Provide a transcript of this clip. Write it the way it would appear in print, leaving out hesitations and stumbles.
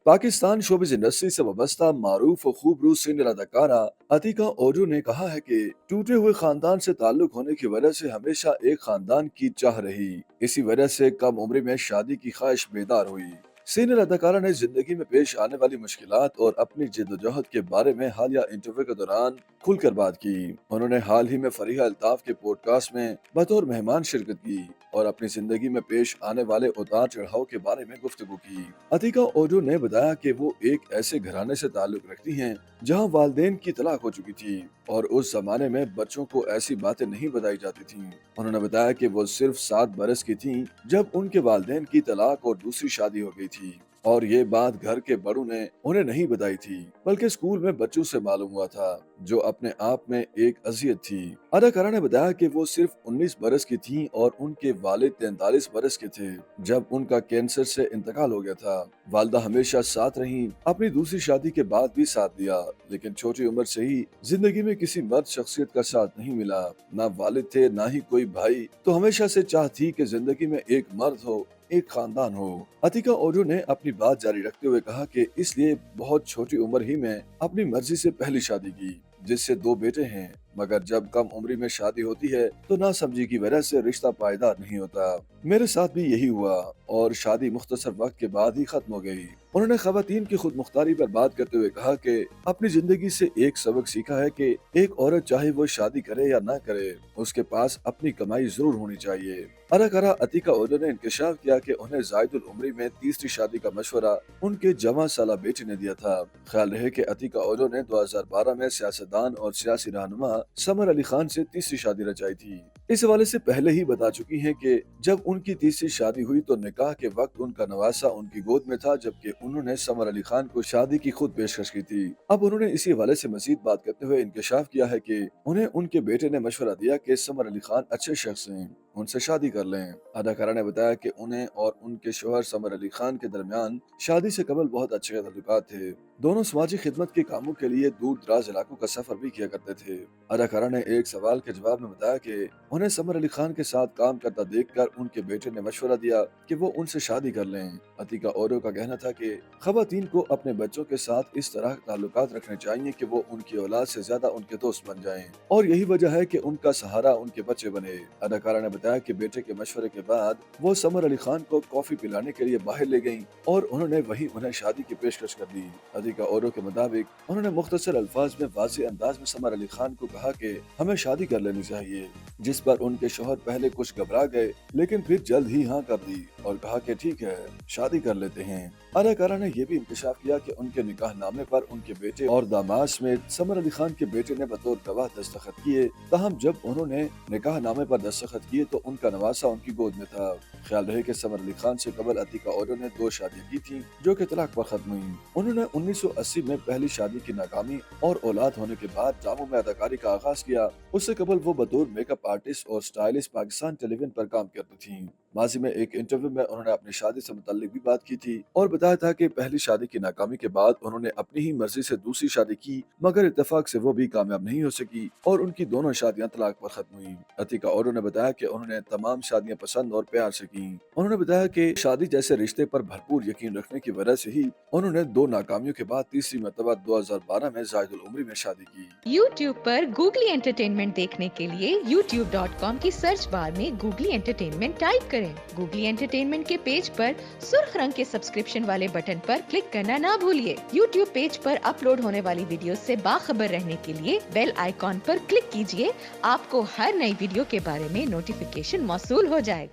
Pakistan showbiz industry से वाबस्ता मारूफ और खूबरू सीनियर अदाकारा अतिका ओजू ने कहा है कि टूटे हुए खानदान से ताल्लुक होने की वजह से हमेशा एक खानदान की चाह रही। इसी वजह से कम उम्र में शादी की ख्वाहिश बेदार हुई। सीनियर अदाकारा ने जिंदगी में पेश आने वाली मुश्किलात और अपनी जिद्दोजहद के बारे में हालिया इंटरव्यू के दौरान खुलकर बात की। उन्होंने हाल ही में फरीहा अल्ताफ के पॉडकास्ट में बतौर मेहमान शिरकत की और अपनी जिंदगी में पेश आने वाले उतार चढ़ाव के बारे में गुफ्तगू की। अतिका ओजो ने बताया कि वो एक ऐसे घराने से ताल्लुक रखती हैं जहां वालिदैन की तलाक हो चुकी थी और उस जमाने में बच्चों को ऐसी बातें नहीं बताई जाती थीं। उन्होंने बताया कि वो सिर्फ 7 बरस की थीं जब उनके वालिदैन की तलाक और दूसरी शादी हो गई थी और ये बात घर के बड़ों ने उन्हें नहीं बताई थी, बल्कि स्कूल में बच्चों से मालूम हुआ था, जो अपने आप में एक अजियत थी। अदाकारा ने बताया कि वो सिर्फ 19 बरस की थीं और उनके वालिद 43 बरस के थे जब उनका कैंसर से इंतकाल हो गया था। वालदा हमेशा साथ रहीं, अपनी दूसरी शादी के बाद भी साथ दिया, लेकिन छोटी उम्र से ही जिंदगी में किसी मर्द शख्सियत का साथ नहीं मिला। ना वालिद थे, ना ही कोई भाई, तो हमेशा से चाह थी कि जिंदगी में एक मर्द हो, एक खानदान हो। अतिका ओजो ने अपनी बात जारी रखते हुए कहा कि इसलिए बहुत छोटी उम्र ही में अपनी मर्जी से पहली शादी की, जिससे 2 बेटे हैं, मगर जब कम उम्र में शादी होती है तो ना समझी की वजह से रिश्ता पायदार नहीं होता। मेरे साथ भी यही हुआ और शादी मुख्तसर वक्त के बाद ही खत्म हो गई। उन्होंने खवातीन की खुद मुख्तारी पर बात करते हुए कहा कि अपनी जिंदगी से एक सबक सीखा है कि एक औरत चाहे वो शादी करे या ना करे, उसके पास अपनी कमाई जरूर होनी चाहिए। अदाकारा अतिका ओजो ने इंकशाफ किया कि उन्हें जायदुल उम्री में तीसरी शादी का मशवरा उनके जवां साला बेटे ने दिया था। ख्याल रहे कि अतिका ओजो ने 2012 में सियासतदान और सियासी रहनुमा समर अली खान से तीसरी शादी रचाई थी। इस हवाले से पहले ही बता चुकी हैं कि जब उनकी तीसरी शादी हुई तो निकाह के वक्त उनका नवासा उनकी गोद में था, जबकि उन्होंने समर अली खान को शादी की खुद पेशकश की थी। अब उन्होंने इसी हवाले से मजीद बात करते हुए इंकशाफ किया है कि उन्हें उनके बेटे ने मशवरा दिया कि समर अली खान अच्छे शख्स हैं, उनसे शादी कर लें। अदाकारा ने बताया कि उन्हें और उनके शोहर समर अली खान के दरमियान शादी से कबल बहुत अच्छे ताल्लुकात थे। दोनों समाजी खिदमत के कामों के लिए दूर दराज इलाकों का सफर भी किया करते थे। अदाकारा ने एक सवाल के जवाब में बताया कि उन्हें समर अली खान के साथ काम करता देखकर उनके बेटे ने मशवरा दिया कि वो उनसे शादी कर लें। अतिका ओरो का कहना था कि खवातीन को अपने बच्चों के साथ इस तरह ताल्लुकात रखने चाहिए कि वो उनकी औलाद से ज्यादा उनके दोस्त बन जाएं और यही वजह है कि उनका सहारा उनके बच्चे बने। अदाकारा ने बताया कि बेटे के मशवरे के बाद वो समर अली खान को कॉफी पिलाने के लिए बाहर ले गयी और उन्होंने वहीं उन्हें शादी की पेशकश कर दी। अतिका ओरो के मुताबिक उन्होंने मुख्तसर अल्फाज में वाज़ेह अंदाज में समर अली खान को कहा कि हमें शादी कर लेनी चाहिए, जिस पर उनके शोहर पहले कुछ घबरा गए लेकिन फिर जल्द ही हाँ कर दी और कहा कि ठीक है, शादी कर लेते हैं। अदाकारा ने यह भी इंकशाफ किया कि उनके निकाह नामे पर उनके बेटे और दामाद समेत समर अली खान के बेटे ने बतौर गवाह दस्तखत किए, ताहम जब उन्होंने निकाह नामे पर दस्तखत किए तो उनका नवासा उनकी गोद में था। ख्याल रहे कि समर अली खान से कबल अतिका ओरो ने 2 शादियां की थी जो कि तलाक पर खत्म हुई। उन्होंने 1980 में पहली शादी की नाकामी और औलाद होने के बाद ड्रामों में अदाकारी का आगाज किया। उससे कबल वो बतौर मेकअप आर्टिस्ट और स्टाइलिस्ट पाकिस्तान टेलीविजन पर काम करती थी। माजी में एक इंटरव्यू में उन्होंने अपनी शादी से मुताल्लिक भी बात की थी और बताया था कि पहली शादी की नाकामी के बाद उन्होंने अपनी ही मर्जी से दूसरी शादी की, मगर इत्तेफाक से वो भी कामयाब नहीं हो सकी और उनकी दोनों शादियां तलाक पर खत्म हुई। अतिका ओरो ने बताया कि उन्होंने तमाम शादियां पसंद और प्यार से की। उन्होंने बताया कि शादी जैसे रिश्ते पर भरपूर यकीन रखने की वजह से ही उन्होंने 2 नाकामियों के बाद तीसरी मरतबा 2012 में जायदुल उम्री में शादी की। YouTube पर गूगली एंटरटेनमेंट देखने के लिए youtube.com की सर्च बार में गूगली एंटरटेनमेंट टाइप करें। गूगली एंटरटेनमेंट के पेज पर सुर्ख रंग के सब्सक्रिप्शन वाले बटन पर क्लिक करना ना भूलिए। YouTube पेज पर अपलोड होने वाली वीडियो से बाखबर रहने के लिए बेल आइकॉन पर क्लिक कीजिए। आपको हर नई वीडियो के बारे में नोटिफिकेशन मौसूल हो जाएगा।